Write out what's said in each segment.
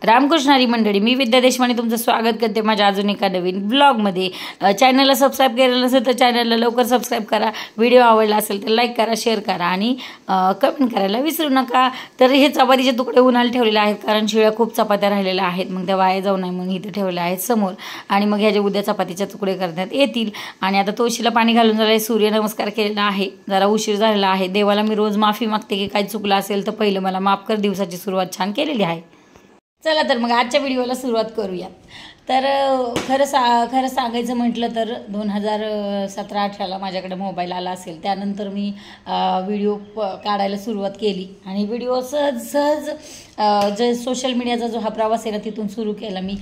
रामकृष्ण हरी मंडळी, मी विद्या देशपांडे तुमचं स्वागत करते माझ्या अजून एका नवीन ब्लॉगमध्ये। चॅनलला सबस्क्राईब केलेलं नसेल तर चॅनलला लवकर सबस्क्राईब करा। व्हिडिओ आवडला असेल तर लाईक करा, शेअर करा आणि कमेंट करायला विसरू नका। तर हे चपातीचे तुकडे उन्हाळ्यात ठेवलेले आहेत कारण शिळ्या खूप चपात्या राहिलेल्या आहेत, मग त्या वाया जाऊ नये म्हणून इथे ठेवले आहेत समोर। आणि मग ह्याचे उद्या चपातीचे तुकडे करण्यात येतील। आणि आता तुळशीला पाणी घालून झालं, सूर्यनमस्कार केलेला आहे, जरा उशीर झालेला आहे। देवाला मी रोज माफी मागते की काही चुकलं असेल तर पहिलं मला माफ कर, दिवसाची सुरुवात छान केलेली आहे। चला तर मग आजच्या व्हिडिओला सुरुवात करूया। तर खरं सांगायचं म्हटलं तर 2017-18ला माझ्याकडे मोबाईल आला असेल, त्यानंतर मी व्हिडिओ काढायला सुरुवात केली आणि व्हिडिओ सहज जे सोशल मीडियाचा जो हा प्रवास आहे ना तिथून सुरू केला मी।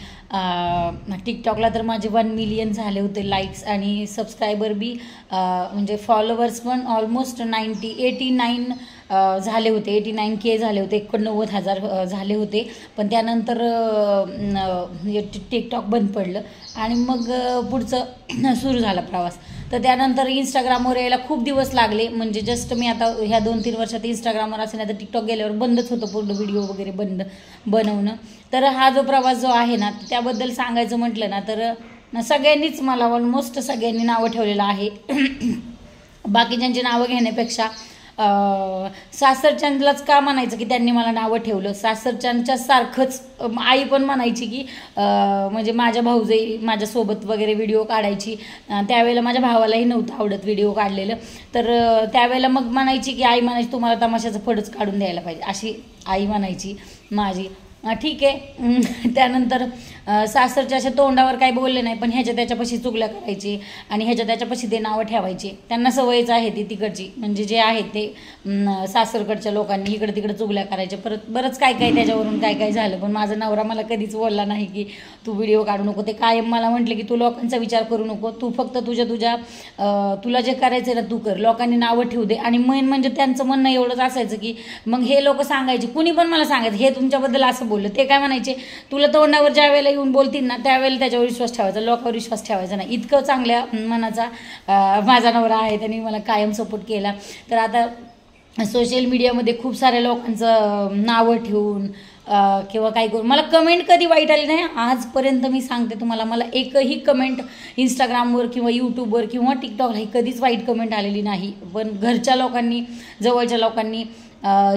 टिकटॉकला तर माझे 1 मिलियन झाले होते लाईक्स आणि सबस्क्रायबर बी म्हणजे फॉलोवर्स पण ऑलमोस्ट 89 झाले होते, 89K झाले होते, 89,000 झाले होते। पण त्यानंतर टिकटॉक बंद पडलं आणि मग पुढचं सुरू झाला प्रवास। तर त्यानंतर इंस्टाग्रामवर यायला खूप दिवस लागले, म्हणजे जस्ट मी आता ह्या 2-3 वर्षात इंस्टाग्रामवर असेल ना तर टिकटॉक गेल्यावर बंदच होतं पूर्ण व्हिडिओ वगैरे बनवणं। तर हा जो प्रवास जो आहे ना त्याबद्दल सांगायचं म्हटलं ना तर सगळ्यांनीच मला ऑलमोस्ट सगळ्यांनी नावं ठेवलेलं आहे। बाकीच्यांची नावं घेण्यापेक्षा सासरच्यांलाच का म्हणायचं की त्यांनी मला नावं ठेवलं, सासरच्यांच्या सारखंच आई पण म्हणायची की म्हणजे माझ्या भाऊजाई माझ्यासोबत वगैरे व्हिडिओ काढायची। त्यावेळेला माझ्या भावालाही नव्हतं आवडत व्हिडिओ काढलेलं, तर त्यावेळेला मग म्हणायची की आई म्हणायची तुम्हाला तमाशाचं फडच काढून द्यायला पाहिजे, अशी आई म्हणायची माझी। ठीक आहे। त्यानंतर सासरच्या अशा तोंडावर काही बोलले नाही, पण ह्याच्या त्याच्यापाशी चुगल्या करायची आणि ह्याच्या त्याच्यापाशी ते नावं ठेवायचे। त्यांना सवयच आहे ती तिकडची, म्हणजे जे आहेत ते सासरकडच्या लोकांनी इकडे तिकडे चुगल्या करायच्या। परत बरंच काय त्याच्यावरून काय झालं, पण माझा नवरा मला कधीच बोलला नाही की तू व्हिडिओ काढू नको। ते कायम मला म्हटले की तू लोकांचा विचार करू नको, तू फक्त तुला जे करायचं ना तू कर, लोकांनी नावं ठेवू दे। आणि मेन म्हणजे त्यांचं म्हणणं एवढंच असायचं की मग हे लोक सांगायचे, कुणी पण मला सांगायचं हे तुमच्याबद्दल असं बोललं, ते काय म्हणायचे तुला तोंडावर ज्या वेळेला येऊन बोलतील ना त्यावेळेला त्याच्यावर विश्वास ठेवायचा, लोकांवर विश्वास ठेवायचा नाही। इतकं चांगल्या मनाचा माझा नवरा आहे, त्यांनी मला कायम सपोर्ट केला। तर आता सोशल मीडियामध्ये खूप साऱ्या लोकांचं नावं ठेवून किंवा काही करून मला कमेंट कधी वाईट आली नाही आजपर्यंत। मी सांगते तुम्हाला, मला एकही कमेंट इंस्टाग्रामवर किंवा यूट्यूबवर किंवा टिकटॉकला ही कधीच वाईट कमेंट आलेली नाही। पण घरच्या लोकांनी, जवळच्या लोकांनी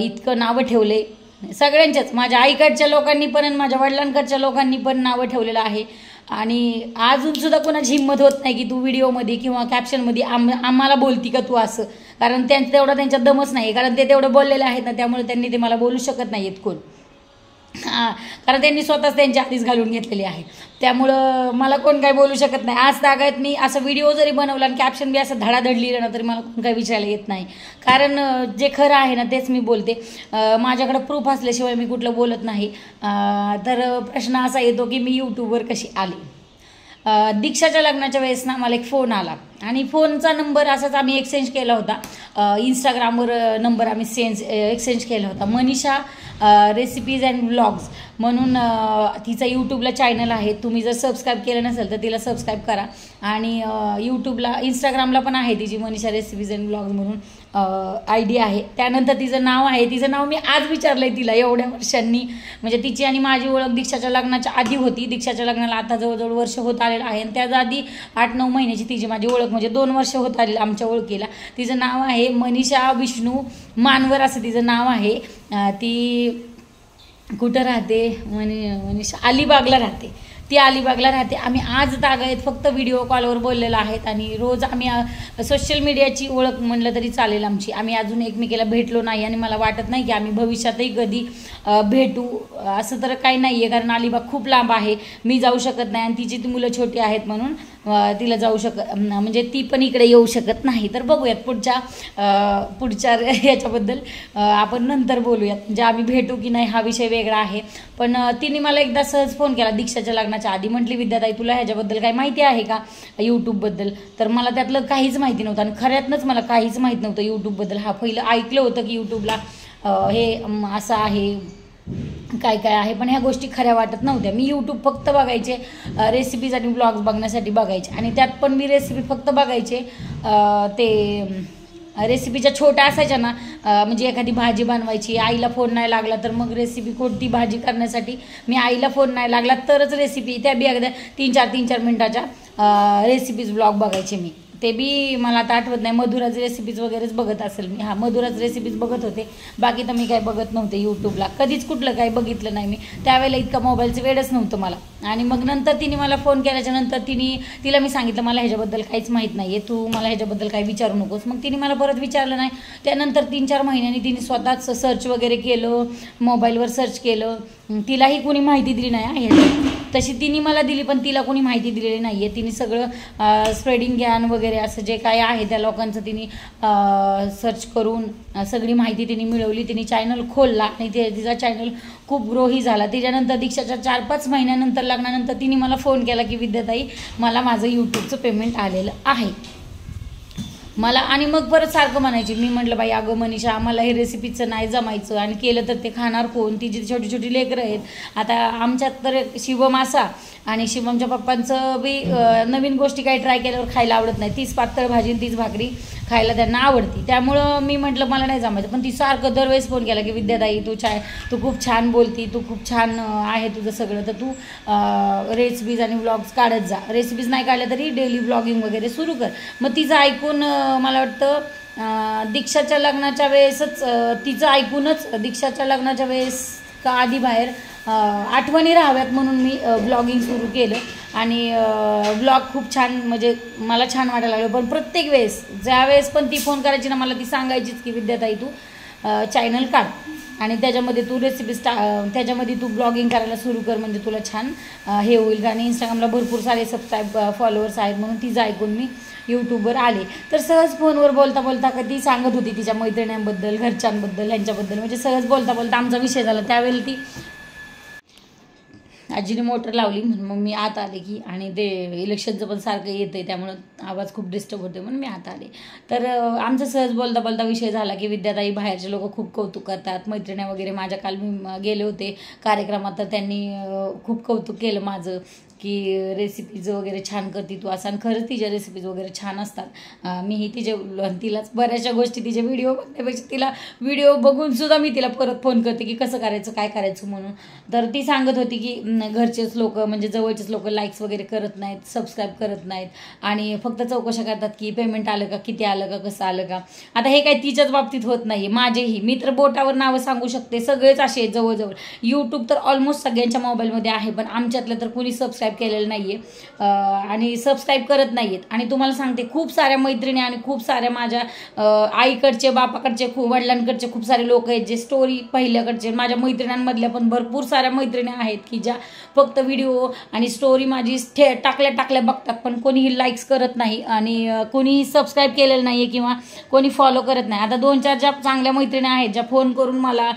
इतकं नावं ठेवले सगळ्यांच्याच, माझ्या आईकडच्या लोकांनी पण आणि माझ्या वडिलांकडच्या लोकांनी पण नावं ठेवलेलं आहे। आणि अजूनसुद्धा कोणाची हिंमत होत नाही की तू व्हिडिओमध्ये किंवा कॅप्शनमध्ये आम्हाला बोलती का तू असं, कारण तेवढा त्यांच्यात दमच नाही, कारण ते तेवढं बोललेले आहेत ना, त्यामुळे त्यांनी ते मला बोलू शकत नाही आहेत कोण। कारण त्यांनी स्वतःच त्यांच्या आधीच घालून घेतलेली आहे, त्यामुळं मला कोण काही बोलू शकत नाही। आज तागायत मी असं व्हिडिओ जरी बनवला आणि कॅप्शन बी असं धडाधड लिहिलं ना तरी मला कोण काही विचारायला येत नाही, कारण जे खरं आहे ना तेच मी बोलते। माझ्याकडे प्रूफ असल्याशिवाय मी कुठलं बोलत नाही। तर प्रश्न असा येतो की मी यूट्यूबवर कशी आली। दीक्षाच्या लग्नाच्या वेळेस ना मला एक फोन आला आणि फोनचा नंबर असाच आम्ही एक्सचेंज केला होता, इंस्टाग्रामवर नंबर आम्ही एक्सचेंज केला होता। मनीषा रेसिपीज अँड व्लॉग्स म्हणून तिचा यूट्यूबला चॅनल आहे, तुम्ही जर सबस्क्राईब केलं नसेल तर तिला सबस्क्राईब करा। आणि यूट्यूबला इंस्टाग्रामला पण आहे तिची मनीषा रेसिपीज अँड व्लॉग्स म्हणून ID आहे। त्यानंतर तिचं नाव मी आज विचारलं आहे तिला एवढ्या वर्षांनी, म्हणजे तिची आणि माझी ओळख दीक्षाच्या लग्नाच्या आधी होती। दीक्षाच्या लग्नाला आता जवळजवळ वर्ष होत आलेलं आहे आणि त्याच्या आधी 8-9 महिन्याची तिची माझी ओळख, म्हणजे 2 वर्ष होत आलेली आमच्या ओळखीला। तिचं नाव आहे मनीषा विष्णू मानवर असं तिचं नाव आहे। ती कुठं राहते, मनीषा अलिबागला राहते, ती अलिबागला राहते। आम्ही आज तागायत फक्त व्हिडिओ कॉलवर बोललेलो आहेत आणि रोज आम्ही सोशल मीडियाची ओळख म्हणलं तरी चालेल आमची। आम्ही अजून एकमेकीला भेटलो नाही आणि मला वाटत नाही की आम्ही भविष्यातही कधी भेटू, असं तर काही नाही आहे, कारण अलिबाग खूप लांब आहे, मी जाऊ शकत नाही आणि तिची ती मुलं छोटी आहेत म्हणून तिला म्हणजे ती पण इकडे येऊ शकत नाही। तर बघूयात पुढच्या याच्याबद्दल आपण नंतर बोलूयात, म्हणजे आम्ही भेटू की नाही हा विषय वेगळा आहे। पण तिने मला एकदा सहज फोन केला दीक्षाच्या लग्नाच्या आधी, म्हटली विद्याताई तुला ह्याच्याबद्दल काही माहिती आहे का यूट्यूबबद्दल। तर मला त्यातलं काहीच माहिती नव्हतं आणि खऱ्यातनंच मला काहीच माहीत नव्हतं यूट्यूबबद्दल। हा पहिलं ऐकलं होतं की यूट्यूबला हे असं आहे काय आहे, पण ह्या गोष्टी खऱ्या वाटत नव्हत्या। मी यूट्यूब फक्त बघायचे रेसिपीज आणि ब्लॉग्स बघण्यासाठी बघायचे आणि त्यात पण मी रेसिपी फक्त बघायचे ते रेसिपीच्या छोट्या असायच्या ना, म्हणजे एखादी भाजी बनवायची, आईला फोन नाही लागला तर मग रेसिपी कोणती भाजी करण्यासाठी मी आईला फोन नाही लागला तरच रेसिपी, त्या बी अगदी 3-4 मिनिटाच्या रेसिपीज ब्लॉग बघायचे मी. ते बी मला आता आठवत नाही, मधुराज रेसिपीज वगैरेच बघत असेल मी. हां, मधुराज रेसिपीज बघत होते, बाकी तर मी काय बघत नव्हते यूट्यूबला, कधीच कुठलं काही बघितलं नाही मी. त्यावेळेला इतका मोबाईलचं वेडच नव्हतं मला. आणि मग नंतर तिने मला फोन केल्याच्या नंतर तिला मी सांगितलं मला ह्याच्याबद्दल काहीच माहीत नाही आहे, तू मला ह्याच्याबद्दल काही विचारू नकोस. मग तिने मला परत विचारलं नाही. त्यानंतर 3-4 महिन्यांनी तिने स्वतःच सर्च वगैरे केलं, मोबाईलवर सर्च केलं. तिलाही कोणी माहिती दिली नाही ह्याची, तशी तिने मला दिली पण तिला कोणी माहिती दिलेली नाही आहे. तिने सगळं स्प्रेडिंग ज्ञान वगैरे असं जे काय आहे त्या लोकांचं तिने सर्च करून सगळी माहिती तिने मिळवली. तिने चॅनल खोलला आणि तिचा चॅनल खूप ग्रोही झाला. त्याच्यानंतर दीक्षाच्या 4-5 महिन्यानंतर लग्नानंतर तिने मला फोन केला की विद्याताई मला माझं यूट्यूबचं पेमेंट आलेलं आहे मला. आणि मग परत सारखं म्हणायची. मी म्हटलं बाई अगं मनीषा आम्हाला हे रेसिपीचं नाही जमायचं आणि केलं तर ते खाणार कोण, तिची छोटी छोटी लेकरं आहेत. आता आमच्यात तर शिवम असा आणि शिवमच्या पप्पांचं बी नवीन गोष्टी काही ट्राय केल्यावर खायला आवडत नाही. तीच पातळ भाजी तीच भाकरी खायला त्यांना आवडती. त्यामुळं मी म्हटलं मला नाही जमायचं. पण ती सारखं दरवेळेस फोन केला की विद्याताई तू खूप छान बोलती, तू खूप छान आहे तुझं सगळं, तर तू रेसिपीज आणि व्लॉग्स काढत जा. रेसिपीज नाही काढल्या तरी डेली व्लॉगिंग वगैरे सुरू कर. मग तिचं ऐकून मला वाटतं दीक्षाच्या लग्नाच्या वेळेसच तिचं ऐकूनच दीक्षाच्या लग्नाच्या वेळेस का आधी बाहेर आठवणी राहाव्यात म्हणून मी ब्लॉगिंग सुरू केलं. आणि ब्लॉग खूप छान म्हणजे मला छान वाटायला लागलं. पण प्रत्येक वेळेस ज्यावेळेस पण ती फोन करायची ना मला ती सांगायचीच की विद्याताई तू चॅनल काढ आणि त्याच्यामध्ये तू रेसिपीज त्याच्यामध्ये तू ब्लॉगिंग करायला सुरू कर, म्हणजे तुला छान हे होईल. आणि इंस्टाग्रामला भरपूर सारे फॉलोअर्स आहेत म्हणून तिचं ऐकून मी यूट्यूबवर आले. तर सहज फोनवर बोलता बोलता कधी सांगत होती तिच्या मैत्रिण्यांबद्दल, घरच्यांबद्दल, ह्यांच्याबद्दल, म्हणजे सहज बोलता बोलता आमचा विषय झाला. त्यावेळेला ती आजीने मोटर लावली म्हणून मग मी आत आले की, आणि ते इलेक्शनचं पण सारखं येतं आहे त्यामुळं आवाज खूप डिस्टर्ब होते म्हणून मी आत आले. तर आमचा सहज बोलता बोलता विषय झाला की विद्याताई बाहेरचे लोक खूप कौतुक करतात, मैत्रिणी वगैरे. माझ्या काल मी गेले होते कार्यक्रमात तर त्यांनी खूप कौतुक केलं माझं की रेसिपीज वगैरे छान करते तू असं. आणि खरंच तिच्या रेसिपीज वगैरे छान असतात. मीही तिलाच बऱ्याचशा गोष्टी तिचे व्हिडिओ बघण्यापेक्षा तिला व्हिडिओ बघूनसुद्धा मी तिला परत फोन करते की कसं करायचं काय करायचं म्हणून. तर ती सांगत होती की घरचेच लोक म्हणजे जवळचेच लोक लाईक्स वगैरे करत नाहीत, सबस्क्राईब करत नाहीत आणि फक्त चौकशा करतात की पेमेंट आलं का, किती आलं का, कसं आलं का. आता हे काही तिच्याच बाबतीत होत नाही, माझेही. मी तर बोटावर नावं सांगू शकते, सगळेच असे आहेत जवळजवळ. यूट्यूब तर ऑलमोस्ट सगळ्यांच्या मोबाईलमध्ये आहे पण आमच्यातलं तर कोणी सबस्क्राईब केलेलं नाही आहे आणि सबस्क्राईब करत नाही आहेत. आणि तुम्हाला सांगते खूप साऱ्या मैत्रिणी आणि खूप साऱ्या माझ्या आईकडचे, बापाकडचे, वडिलांकडचे खूप सारे लोक आहेत जे स्टोरी पहिल्याकडचे. माझ्या मैत्रिणींमधल्या पण भरपूर साऱ्या मैत्रिणी आहेत की ज्या फक्त व्हिडिओ आणि स्टोरी माझी टाकल्या बघतात पण कोणीही लाईक्स करत नाही आणि कोणीही सबस्क्राईब केलेलं नाही आहे किंवा कोणी फॉलो करत नाही. आता 2-4 ज्या चांगल्या मैत्रिणी आहेत ज्या फोन करून मला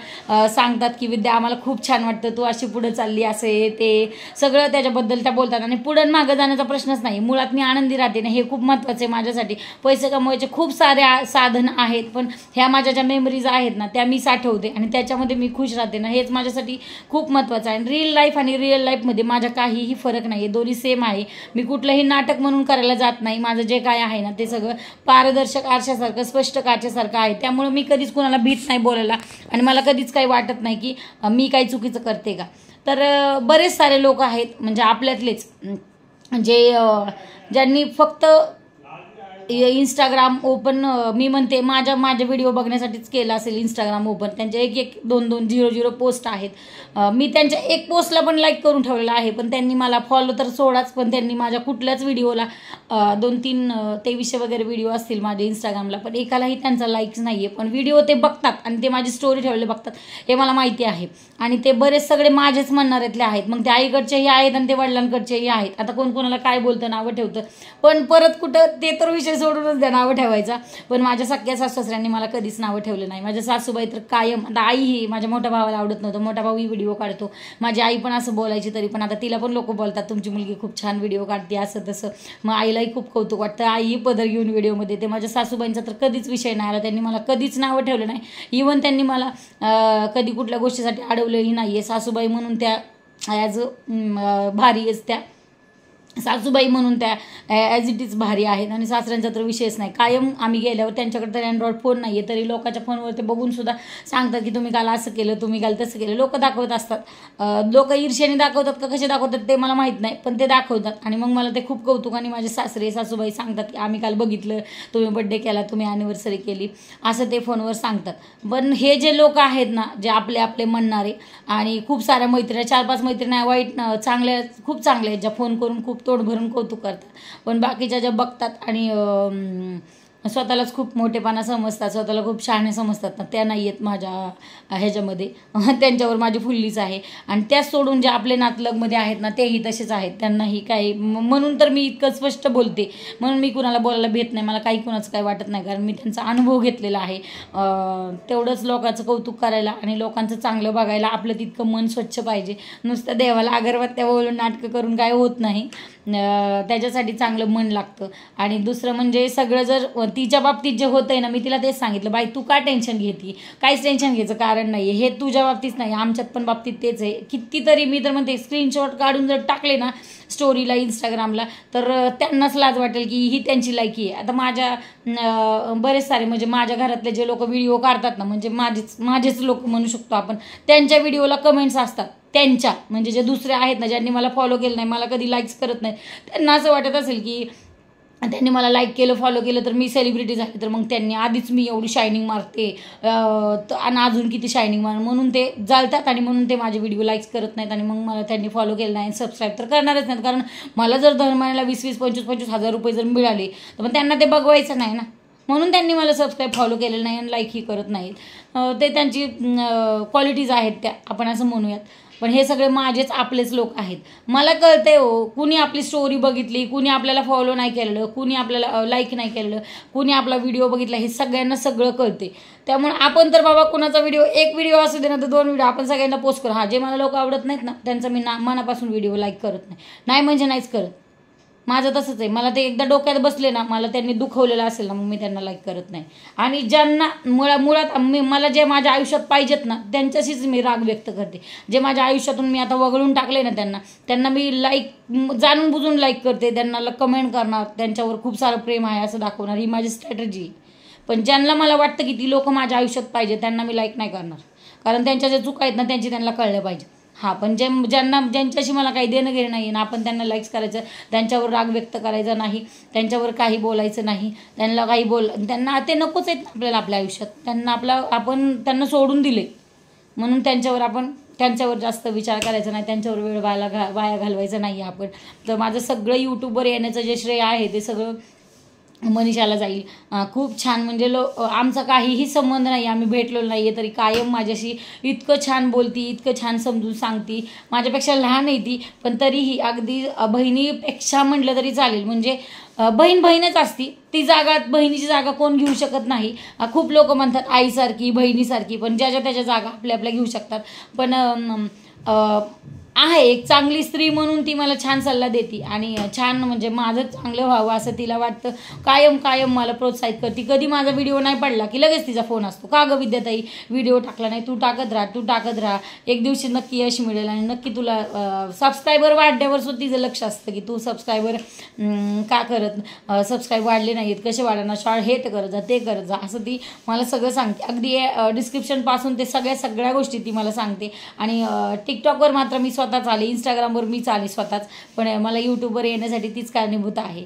सांगतात की विद्या आम्हाला खूप छान वाटतं, तू अशी पुढे चालली, असे ते सगळं त्याच्याबद्दल त्या बोलतात. आणि पुढे मागं जाण्याचा प्रश्नच नाही, मुळात मी आनंदी राहते ना, हे खूप महत्त्वाचं आहे माझ्यासाठी. पैसे कमवायचे खूप सारे साधन आहेत पण ह्या माझ्या ज्या मेमरीज आहेत ना त्या मी साठवते आणि त्याच्यामध्ये मी खुश राहते ना, हेच माझ्यासाठी खूप महत्त्वाचं आहे. रील लाईफ आणि रिअल लाईफमध्ये माझ्या काहीही फरक नाही आहे, दोन्ही सेम आहे. मी कुठलंही नाटक म्हणून करायला जात नाही. माझं जे काय आहे ना ते सगळं पारदर्शक आरशासारखं, स्पष्ट काचेसारखं आहे. त्यामुळे मी कधीच कुणाला भीत नाही बोलायला आणि मला कधीच काही वाटत नाही की मी काही चुकीचं करते का. तर बरेच सारे लोक आहेत म्हणजे आपल्यातलेच जे ज्यांनी फक्त इंस्टाग्राम ओपन मी म्हणते माझ्या व्हिडिओ बघण्यासाठीच केलं असेल इंस्टाग्राम ओपन. त्यांचे 1-1, 2-2, 0-0 पोस्ट आहेत. मी त्यांच्या एक पोस्टला पण लाईक करून ठेवलेलं आहे पण त्यांनी मला फॉलो तर सोडाच, पण त्यांनी माझ्या कुठल्याच व्हिडिओला 2-3 2300 वगैरे व्हिडिओ असतील माझे इंस्टाग्रामला पण एकालाही त्यांचा लाईक्स नाही आहे. पण व्हिडिओ ते बघतात आणि ते माझी स्टोरी ठेवलेले बघतात हे मला माहिती आहे. आणि ते बरेच सगळे माझेच म्हणणाऱ्यातले आहेत. मग ते आईकडचेही आहेत आणि ते वडिलांकडचेही आहेत. आता कोण कोणाला काय बोलतं, नावं ठेवतं, पण परत कुठं ते तर विषय सोडूनच द्या नावं ठेवायचा. पण माझ्या सख्या सासऱ्यांनी मला कधीच नावं ठेवलं नाही. माझ्या सासूबाई तर कायम, आता आईही, माझ्या मोठ्या भावाला आवडत नव्हतं, मोठा भाऊही व्हिडिओ काढतो, माझी आई पण असं बोलायची तरी पण आता तिला पण लोक बोलतात तुमची मुलगी खूप छान व्हिडिओ काढते असं तसं. मग आईलाही खूप कौतुक वाटतं, आईही पदर घेऊन व्हिडिओमध्ये. ते माझ्या सासूबाईंचा तर कधीच विषय नाही आला, त्यांनी मला कधीच नावं ठेवलं नाही. इवन त्यांनी मला कधी कुठल्या गोष्टीसाठी अडवलंही नाही आहे. सासूबाई म्हणून त्या ॲज भारीच त्या सासूबाई म्हणून त्या ॲज इट इज भारी आहेत आणि सासऱ्यांचा तर विषयच नाही. कायम आम्ही गेल्यावर त्यांच्याकडे तर अँड्रॉइड फोन नाही आहे तरी लोकांच्या फोनवर ते बघूनसुद्धा सांगतात की तुम्ही काल असं केलं, तुम्ही काल तसं केलं. लोक दाखवत असतात. लोक ईर्ष्याने दाखवतात का कसे दाखवतात ते मला माहीत नाही, पण ते दाखवतात आणि मग मला ते खूप कौतुक. आणि माझे सासरे सासूबाई सांगतात की आम्ही काल बघितलं, तुम्ही बड्डे केला, तुम्ही ॲनिव्हर्सरी केली, असं ते फोनवर सांगतात. पण हे जे लोक आहेत ना, जे आपले आपले म्हणणारे, आणि खूप साऱ्या मैत्रिणी, 4-5 मैत्रिणी वाईट चांगल्या, खूप चांगल्या आहेत, ज्या फोन करून खूप तोंड भरून कौतुक करतात. पण बाकीच्या ज्या बघतात आणि स्वतःलाच खूप मोठेपणा समजतात, स्वतःला खूप शहाणे समजतात ना, त्या नाही आहेत माझ्या ह्याच्यामध्ये. त्यांच्यावर माझी फुल्लीच आहे. आणि त्या सोडून जे आपले नातलगमध्ये आहेत ना, तेही तसेच आहेत. त्यांनाही काही, म्हणून तर मी इतकं स्पष्ट बोलते, म्हणून मी कुणाला बोलायला भेट नाही, मला काही कुणाचं काही वाटत नाही, कारण मी त्यांचा अनुभव घेतलेला आहे. तेवढंच लोकांचं कौतुक करायला आणि लोकांचं चांगलं बघायला आपलं तितकं मन स्वच्छ पाहिजे. नुसतं देवाला अगरबत्त्या बोलून नाटकं करून काय होत नाही. त्याच्यासाठी चांगलं मन लागतं. आणि दुसरं म्हणजे सगळं जर तिच्या बाबतीत जे होतंय ना, मी तिला तेच सांगितलं, बाई तू का टेन्शन घेते, काहीच टेन्शन घ्यायचं कारण नाही. हे तुझ्या बाबतीत नाही, आमच्यात पण बाबतीत तेच आहे. कितीतरी मी तर म्हणते स्क्रीनशॉट काढून जर टाकले ना स्टोरीला, इंस्टाग्रामला, तर त्यांनाच लाज वाटेल की ही त्यांची लायकी आहे. आता माझ्या बरेच सारे म्हणजे माझ्या घरातले जे लोक व्हिडिओ काढतात ना, म्हणजे माझेच लोक म्हणू शकतो आपण, त्यांच्या व्हिडिओला कमेंट्स असतात. त्यांच्या म्हणजे जे दुसरे आहेत ना, ज्यांनी मला फॉलो केलं नाही, मला कधी लाईक्स करत नाही, त्यांना असं वाटत असेल की त्यांनी मला लाईक केलं, फॉलो केलं तर मी सेलिब्रिटी झाली, तर मग त्यांनी आधीच मी एवढी शायनिंग मारते आणि अजून किती शायनिंग मार, म्हणून ते जाळतात आणि म्हणून ते माझे व्हिडिओ लाईक्स करत नाहीत. आणि मग मला त्यांनी फॉलो केलं नाही, सबस्क्राईब तर करणारच नाहीत. कारण मला जर दर महिन्याला 20-20, 25-25 हजार रुपये जर मिळाले तर मग त्यांना ते बघवायचं नाही ना, म्हणून त्यांनी मला सबस्क्राईब, फॉलो केलेलं नाही आणि लाईकही करत नाहीत. ते त्यांची क्वालिटीज आहेत त्या, आपण असं म्हणूयात. पण हे सगळे माझेच आपलेच लोक आहेत. मला कळतंय हो, कुणी आपली स्टोरी बघितली, कुणी आपल्याला फॉलो नाही केलेलं, कुणी आपल्याला लाईक नाही केलेलं, कुणी आपला व्हिडिओ बघितला, हे सगळ्यांना सगळं कळते. त्यामुळे आपण तर बाबा कुणाचा व्हिडिओ, एक व्हिडिओ असू दे ना तर 2 व्हिडिओ आपण सगळ्यांना पोस्ट करू. जे मला लोक आवडत नाहीत ना, त्यांचा मी मनापासून व्हिडिओ लाईक करत नाही म्हणजे नाहीच करत. माझं तसंच आहे. मला ते एकदा डोक्यात बसले ना, मला त्यांनी दुखवलेलं असेल ना, मग मी त्यांना लाईक करत नाही. आणि ज्यांना मुळात मला जे माझ्या आयुष्यात पाहिजेत ना, त्यांच्याशीच मी राग व्यक्त करते. जे माझ्या आयुष्यातून मी आता वगळून टाकले ना, त्यांना मी लाईक, जाणून बुजून लाईक करते, त्यांना कमेंट करणार, त्यांच्यावर खूप सारं प्रेम आहे असं दाखवणार, ही माझी स्ट्रॅटेजी. पण ज्यांना मला वाटतं की ती लोक माझ्या आयुष्यात पाहिजे, त्यांना मी लाईक नाही करणार, कारण त्यांच्या ज्या चुका आहेत ना त्यांची त्यांना कळल्या पाहिजे. पण ज्यांच्याशी मला काही देणं घेणं नाही ना, आपण त्यांना लाईक्स करायचं, त्यांच्यावर राग व्यक्त करायचा नाही, त्यांच्यावर काही बोलायचं नाही, त्यांना ते नकोच आहेत आपल्याला आपल्या आयुष्यात. आपण त्यांना सोडून दिले, म्हणून त्यांच्यावर जास्त विचार करायचा नाही, त्यांच्यावर वेळ वाया घालवायचा नाही आपण. तर माझं सगळं यूट्यूबवर येण्याचं जे श्रेय आहे ते सगळं मनीषाला जाईल. खूप छान, म्हणजे आमचा काहीही संबंध नाही, आम्ही भेटलेलो नाही आहे, तरी कायम माझ्याशी इतकं छान बोलती, इतकं छान समजून सांगती. माझ्यापेक्षा लहान आहे ती, पण तरीही अगदी बहिणीपेक्षा म्हटलं तरी चालेल. म्हणजे बहीणच असती, ती बहिणीची जागा कोण घेऊ शकत नाही. खूप लोक म्हणतात आईसारखी, बहिणीसारखी, पण ज्याच्या त्याच्या जागा आपल्या घेऊ शकतात. पण आहे एक चांगली स्त्री म्हणून ती मला छान सल्ला देते आणि छान, म्हणजे माझं चांगलं व्हावं असं तिला वाटतं. कायम मला प्रोत्साहित करते. कधी माझा व्हिडिओ नाही पडला की लगेच तिचा फोन असतो, का गं विद्याताई व्हिडिओ टाकला नाही, तू टाकत राहा, एक दिवशी नक्की यश मिळेल आणि नक्की तुला सबस्क्रायबर वाढण्यावर सुद्धा तिचं लक्ष असतं की तू सबस्क्रायबर का करत, सबस्क्राईब वाढले नाहीत, कसे वाढणार, हे तर करत जा, ते करत जा, असं ती मला सगळं सांगते. अगदी डिस्क्रिप्शनपासून ते सगळ्या गोष्टी ती मला सांगते. आणि टिकटॉकवर मात्र मी स्वतःच आले, इंस्टाग्रामवर मीच आले स्वतःच, पण मला यूट्यूबवर येण्यासाठी तीच कारणीभूत आहे.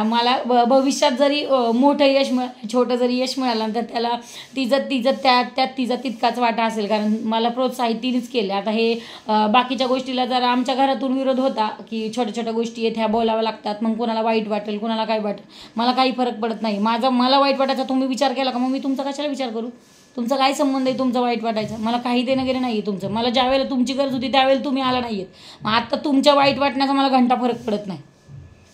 मला भविष्यात जरी मोठं यश छोटं जरी यश मिळालं तर त्याला त्यात तिचा तितकाच वाटा असेल, कारण मला प्रोत्साहित तिनेच केले. आता हे बाकीच्या गोष्टीला जर आमच्या घरातून विरोध होता की छोट्या गोष्टी आहेत ह्या बोलाव्या लागतात, मग कोणाला वाईट वाटेल, कोणाला काय वाटेल, मला काही फरक पडत नाही. मला वाईट वाटायचा तुम्ही विचार केला का, मग मी तुमचा कशाला विचार करू? तुमचा काय संबंध आहे तुमचं वाईट वाटायचं? मला काही देणं गेलं नाही आहे तुमचं. मला ज्यावेळेला तुमची गरज होती त्यावेळेला तुम्ही आला नाही आहेत. मग आता तुमच्या वाईट वाटण्याचा मला घंटा फरक पडत नाही.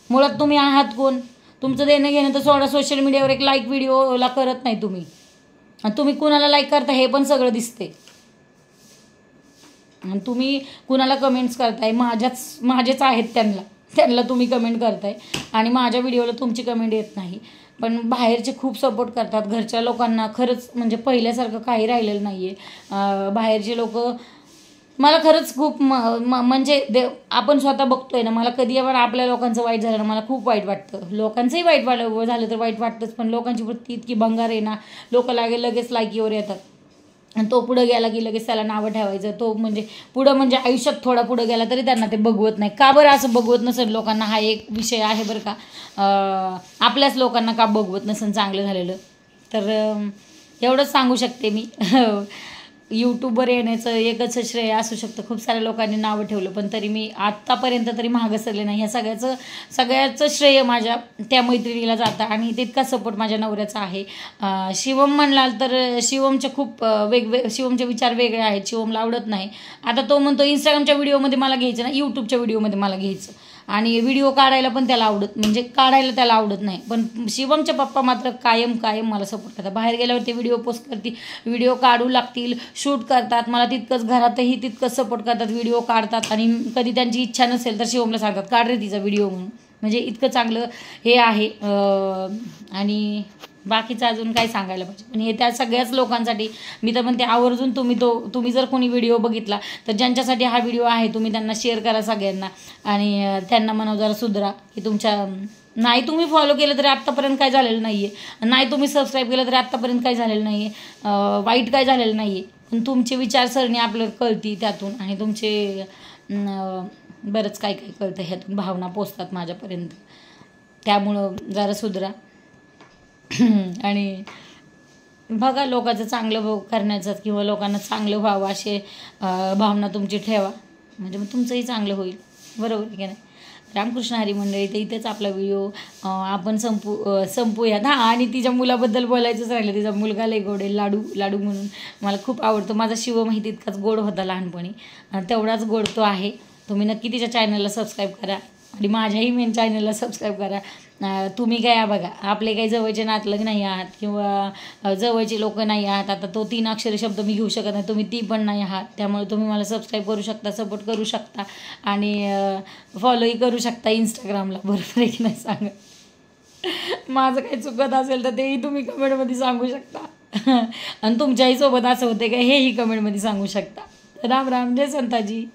मुळात तुम्ही आहात कोण? तुमचं देणं घेणं तर सोशल मीडियावर एक लाईक व्हिडिओला करत नाही तुम्ही, आणि तुम्ही कुणाला लाईक करता हे पण सगळं दिसते. आणि तुम्ही कुणाला कमेंट्स करताय, माझेच आहेत त्यांना तुम्ही कमेंट करताय, आणि माझ्या व्हिडिओला तुमची कमेंट येत नाही. पण बाहेरचे खूप सपोर्ट करतात. घरच्या लोकांना खरंच म्हणजे पहिल्यासारखं काही राहिलेलं नाही आहे. बाहेरचे लोक मला खरंच खूप म्हणजे आपण स्वतः बघतोय ना, मला कधी पण आपल्या लोकांचं वाईट झालं ना मला खूप वाईट वाटतं. लोकांचंही वाईट झालं तर वाईट वाटतंच, पण लोकांची वृत्ती इतकी भंगार आहे ना, लोक लगेच लायकीवर येतात आणि तो पुढं गेला की लगेच त्याला नावं ठेवायचं. तो म्हणजे पुढं म्हणजे आयुष्यात थोडा पुढं गेला तरी त्यांना ते बघवत नाही. का बरं असं बघवत नसेल लोकांना, हा एक विषय आहे बरं का. आपल्याच लोकांना का बघवत नसेल चांगलं झालेलं. तर एवढंच सांगू शकते मी. यूट्यूबवर येण्याचं एकच श्रेय असू शकतं. खूप साऱ्या लोकांनी नावं ठेवलं, पण तरी मी आत्तापर्यंत तरी मागं सरले नाही. ह्या सगळ्याचं श्रेय माझ्या त्या मैत्रिणीला जातं आणि तितका सपोर्ट माझ्या नवऱ्याचा आहे. शिवम म्हणलाल तर शिवमचे खूप शिवमचे विचार वेगळे आहेत. शिवमला आवडत नाही. आता तो म्हणतो इंस्टाग्रामच्या व्हिडिओमध्ये मला घ्यायचं ना, यूट्यूबच्या व्हिडिओमध्ये मला घ्यायचं, आणि व्हिडिओ काढायला पण त्याला काढायला त्याला आवडत नाही. पण शिवमचे पप्पा मात्र कायम मला सपोर्ट करतात. बाहेर गेल्यावर ते व्हिडिओ पोस्ट करतील, व्हिडिओ काढू लागतील, शूट करतात. मला तितकंच घरातही तितकंच सपोर्ट करतात, व्हिडिओ काढतात. आणि कधी त्यांची इच्छा नसेल तर शिवमला सांगतात काढ रे तिचा व्हिडिओ म्हणून. म्हणजे इतकं चांगलं हे आहे. आणि बाकीचं अजून काय सांगायला पाहिजे. पण हे त्या सगळ्याच लोकांसाठी मी तर म्हणते आवर्जून तुम्ही जर कोणी व्हिडिओ बघितला तर ज्यांच्यासाठी हा व्हिडिओ आहे तुम्ही त्यांना शेअर करा सगळ्यांना, आणि त्यांना म्हणा जरा सुधरा की तुमच्या नाही तुम्ही फॉलो केलं तरी आत्तापर्यंत काय झालेलं नाही आहे, नाही तुम्ही सबस्क्राईब केलं तरी आत्तापर्यंत काय झालेलं नाही आहे, वाईट काय झालेलं नाही आहे. पण तुमची विचारसरणी आपल्याला कळती त्यातून, आणि तुमचे बरंच काय कळतं ह्यातून, भावना पोचतात माझ्यापर्यंत. त्यामुळं जरा सुधरा. आणि बघा लोकांचं चांगलं करण्याचं किंवा लोकांना चांगलं व्हावं असे भावना तुमची ठेवा, म्हणजे मग तुमचंही चांगलं होईल. बरोबर आहे की नाही. रामकृष्ण हरी मंडळी, तर इथेच आपला व्हिडिओ आपण संपूयात. हां, आणि तिच्या मुलाबद्दल बोलायचंच राहिलं. तिचा मुलगा लय गोड आहे, लाडू म्हणून मला खूप आवडतो. माझा शिवम तितकाच गोड होता लहानपणी, तेवढाच गोड तो आहे. तुम्ही नक्की तिच्या चॅनलला सबस्क्राईब करा आणि माझ्याही मेन चॅनलला सबस्क्राईब करा. तुम्ही काय बघा, आपले काही जवळचे नातलग नाही आहात किंवा जवळचे लोक नाही आहात. आता तो 3 अक्षरी शब्द मी घेऊ शकत नाही, तुम्ही ती पण नाही आहात. त्यामुळे तुम्ही मला सबस्क्राईब करू शकता, सपोर्ट करू शकता आणि फॉलोही करू शकता इंस्टाग्रामला. बरोबर आहे की नाही सांगा. माझं काही चुकत असेल तर तेही तुम्ही कमेंटमध्ये सांगू शकता. आणि तुमच्याही सोबत असं होते का हेही कमेंटमध्ये सांगू शकता. राम राम, जय संताजी.